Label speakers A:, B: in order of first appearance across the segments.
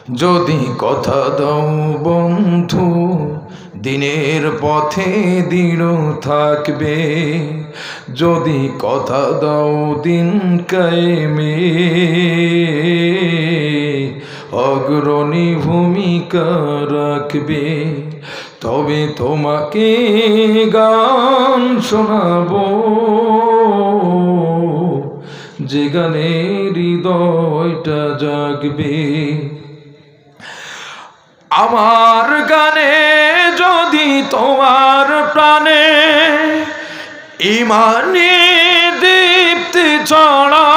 A: যদি কথা দাও বন্ধু দিনের পথে দৃঢ় থাকবে, যদি কথা দাও দিন কায়েমে অগ্রণী ভূমিকা রাখবে, তবে তোমাকে গান শোনাবো যে গানে হৃদয়টা জাগবে। আমার গানে যদি তোমার প্রাণে ইমানি দীপ্তি ছড়ায়,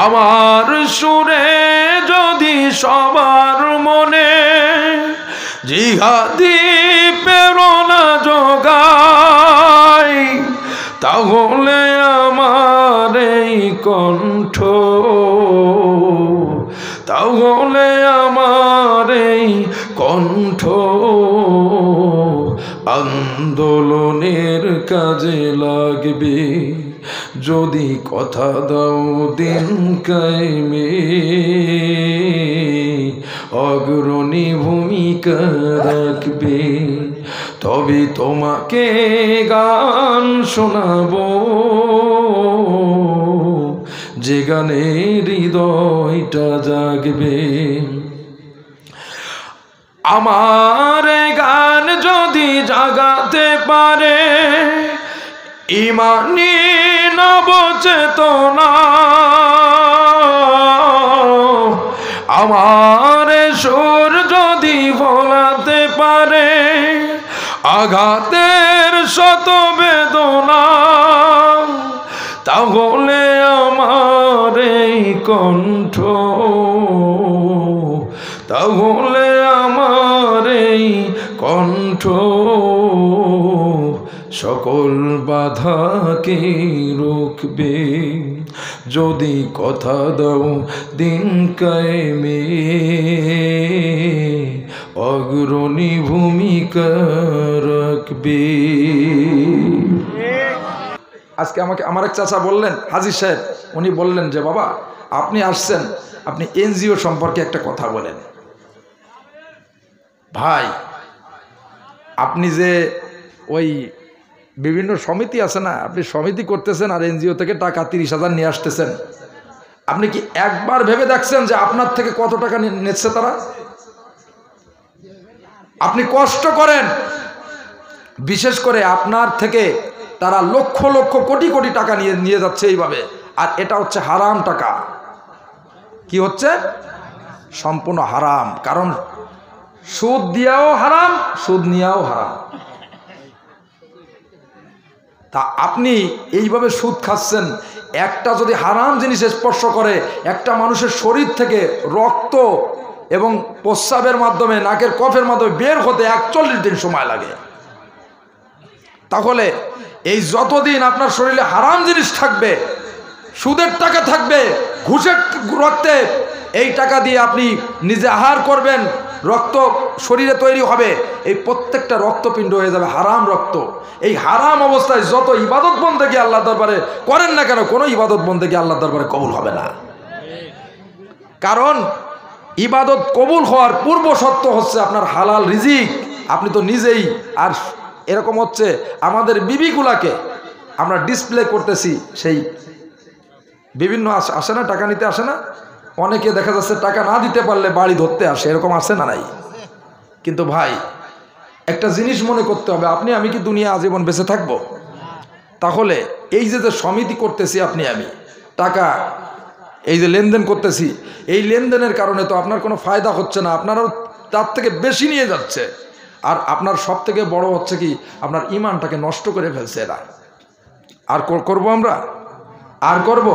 A: আমার সুরে যদি সবার মনে জিহাদি প্রেরণা যোগায়, তাহলে আমার এই কণ্ঠ, তাহলে আমার এই কণ্ঠ আন্দোলনের কাজে লাগবে। যদি কথা দাও দিন কায়েমে অগ্রণী ভূমিকা রাখবে, তবে তোমাকে গান শোনাবো যে গানে হৃদয়টা জাগবে। আমার গান যদি জাগাতে পারে ইমানি নবচেতনা, আমার সুর যদি ভোলাতে পারে আঘাতের শত বেদনা, তাহলে আমার এই কণ্ঠ, তাহলে আমার এই কণ্ঠ সকল বাধাকে রুখবে। যদি কথা দাও দিন কায়েমে অগ্রণী ভূমিকা রাখবে। আজকে আমার এক চাচা বললেন, হাজী সাহেব, উনি বললেন যে বাবা আপনি আসছেন, আপনি এনজিও সম্পর্কে একটা কথা বলেন। ভাই আপনি যে ওই বিভিন্ন সমিতি আছে না, আপনি সমিতি করতেছেন আর এনজিও থেকে টাকা 30,000 নিয়ে আসতেছেন, আপনি কি একবার ভেবে দেখছেন যে আপনার থেকে কত টাকা নিচ্ছে তারা? আপনি কষ্ট করেন, বিশেষ করে আপনার থেকে তারা লক্ষ লক্ষ কোটি কোটি টাকা নিয়ে যাচ্ছে এইভাবে, আর এটা হচ্ছে হারাম টাকা। কি হচ্ছে? সম্পূর্ণ হারাম। কারণ সুদ দিয়াও হারাম, সুদ নিয়াও হারাম। তা আপনি এইভাবে সুদ খাচ্ছেন। একটা যদি হারাম জিনিস স্পর্শ করে একটা মানুষের শরীর থেকে রক্ত এবং প্রস্রাবের মাধ্যমে, নাকের কফের মাধ্যমে বের হতে 41 দিন সময় লাগে। তাহলে এই যতদিন আপনার শরীরে হারাম জিনিস থাকবে, সুদের টাকা থাকবে, ঘুষের রক্তে, এই টাকা দিয়ে আপনি নিজে আহার করবেন, রক্ত শরীরে তৈরি হবে, এই প্রত্যেকটা রক্তপিণ্ড হয়ে যাবে হারাম রক্ত। এই হারাম অবস্থায় যত ইবাদত বন্দেগী আল্লাহ দরবারে করেন না কেন, কোনো ইবাদত বন্দেগী আল্লাহ দরবারে কবুল হবে না। কারণ ইবাদত কবুল হওয়ার পূর্ব শর্ত হচ্ছে আপনার হালাল রিজিক। আপনি তো নিজেই, আর এরকম হচ্ছে আমাদের বিবিগুলাকে আমরা ডিসপ্লে করতেছি, সেই বিভিন্ন আসে না, টাকা নিতে আসে না, অনেকে দেখা যাচ্ছে টাকা না দিতে পারলে বাড়ি ধরতে আসে, এরকম আসে না নাই? কিন্তু ভাই একটা জিনিস মনে করতে হবে, আপনি আমি কি দুনিয়া আজীবন বেঁচে থাকবো? তাহলে এই যে সমিতি করতেছি আপনি আমি, টাকা এই যে লেনদেন করতেছি, এই লেনদেনের কারণে তো আপনার কোনো ফায়দা হচ্ছে না, আপনারও তার থেকে বেশি নিয়ে যাচ্ছে। আর আপনার সব থেকে বড় হচ্ছে কি, আপনার ইমানটাকে নষ্ট করে ফেলছে এরা। আর করবো আমরা? আর করব?